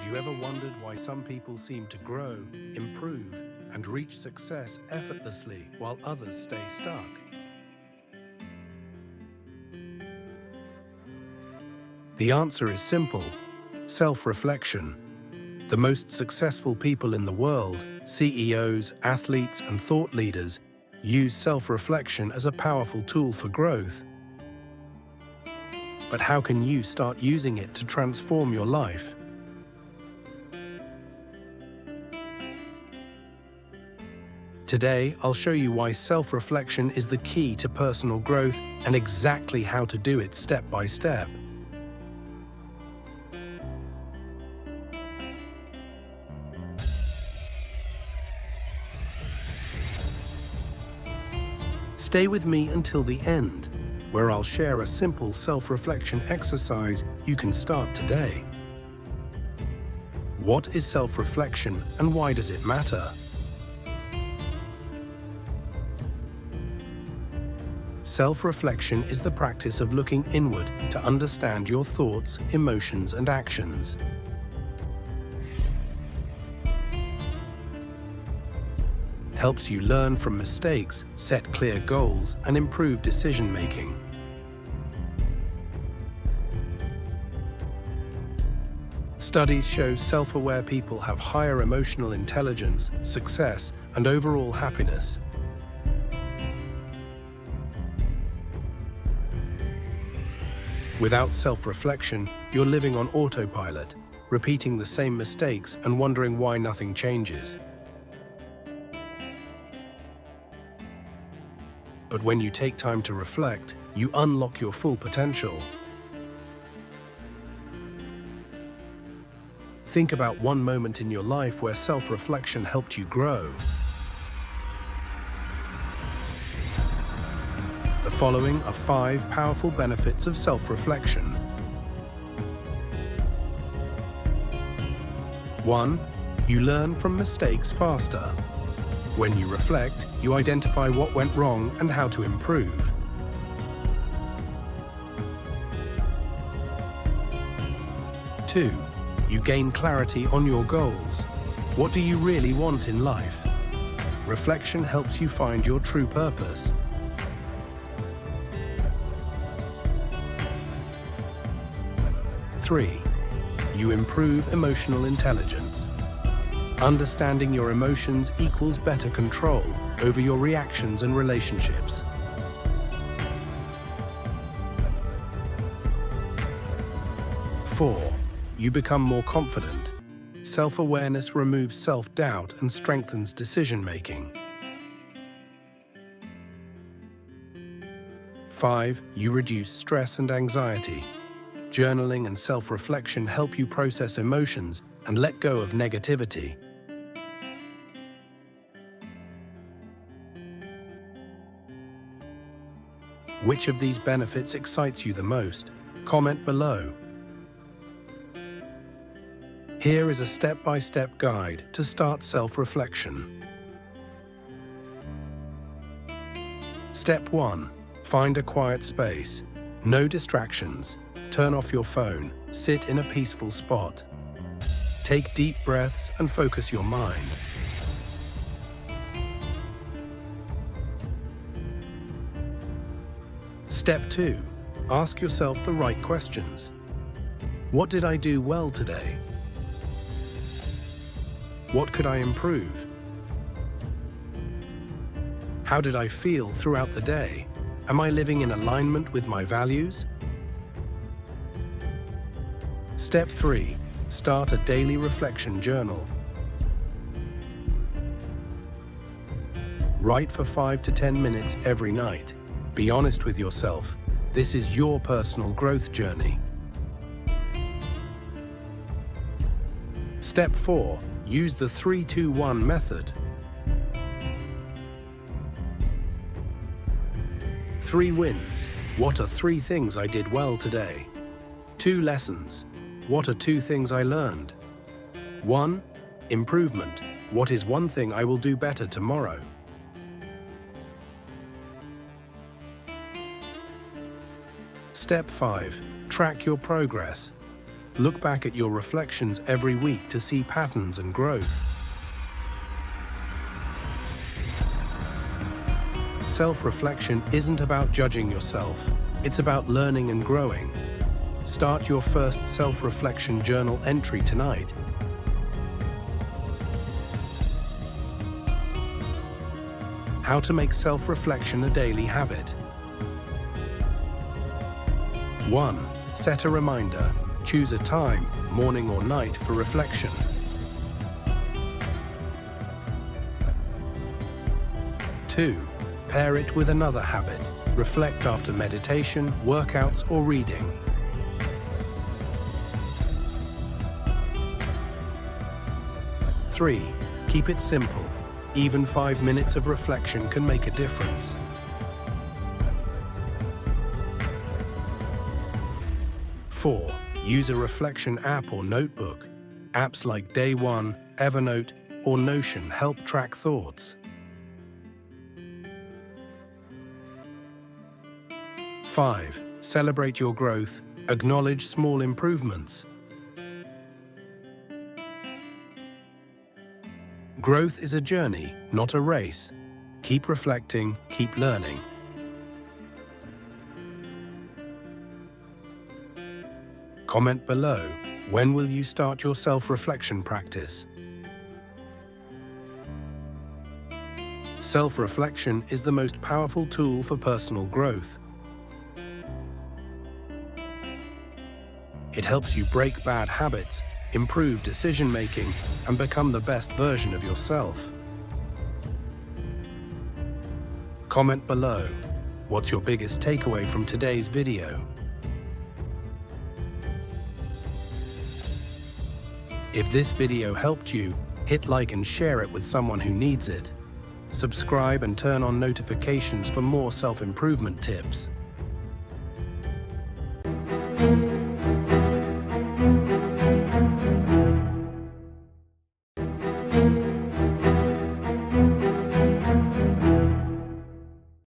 you ever wondered why some people seem to grow, improve, and reach success effortlessly while others stay stuck? The answer is simple: self-reflection. The most successful people in the world, CEOs, athletes, and thought leaders, use self-reflection as a powerful tool for growth. But how can you start using it to transform your life? Today, I'll show you why self-reflection is the key to personal growth and exactly how to do it step by step. Stay with me until the end, where I'll share a simple self-reflection exercise you can start today. What is self-reflection and why does it matter? Self-reflection is the practice of looking inward to understand your thoughts, emotions, and actions. Helps you learn from mistakes, set clear goals, and improve decision-making. Studies show self-aware people have higher emotional intelligence, success, and overall happiness. Without self-reflection, you're living on autopilot, repeating the same mistakes and wondering why nothing changes. But when you take time to reflect, you unlock your full potential. Think about one moment in your life where self-reflection helped you grow. The following are 5 powerful benefits of self-reflection. 1. You learn from mistakes faster. When you reflect, you identify what went wrong and how to improve. 2. You gain clarity on your goals. What do you really want in life? Reflection helps you find your true purpose. 3. You improve emotional intelligence. Understanding your emotions equals better control over your reactions and relationships. 4. You become more confident. Self-awareness removes self-doubt and strengthens decision-making. 5. You reduce stress and anxiety. Journaling and self-reflection help you process emotions and let go of negativity. Which of these benefits excites you the most? Comment below. Here is a step-by-step guide to start self-reflection. Step 1. Find a quiet space. No distractions. Turn off your phone. Sit in a peaceful spot. Take deep breaths and focus your mind. Step 2. Ask yourself the right questions. What did I do well today? What could I improve? How did I feel throughout the day? Am I living in alignment with my values? Step 3. Start a daily reflection journal. Write for 5 to 10 minutes every night. Be honest with yourself. This is your personal growth journey. Step 4. Use the 3-2-1 method. 3 wins. What are 3 things I did well today? 2 lessons. What are 2 things I learned? 1. Improvement. What is one thing I will do better tomorrow? Step 5. Track your progress. Look back at your reflections every week to see patterns and growth. Self-reflection isn't about judging yourself. It's about learning and growing. Start your first self-reflection journal entry tonight. How to make self-reflection a daily habit. 1. Set a reminder. Choose a time, morning or night, for reflection. 2. Pair it with another habit. Reflect after meditation, workouts, or reading. 3. Keep it simple. Even 5 minutes of reflection can make a difference. 4. Use a reflection app or notebook. Apps like Day One, Evernote, or Notion help track thoughts. 5. Celebrate your growth. Acknowledge small improvements. Growth is a journey, not a race. Keep reflecting, keep learning. Comment below, when will you start your self-reflection practice? Self-reflection is the most powerful tool for personal growth. It helps you break bad habits, improve decision-making, and become the best version of yourself. Comment below, what's your biggest takeaway from today's video? If this video helped you, hit like and share it with someone who needs it. Subscribe and turn on notifications for more self-improvement tips.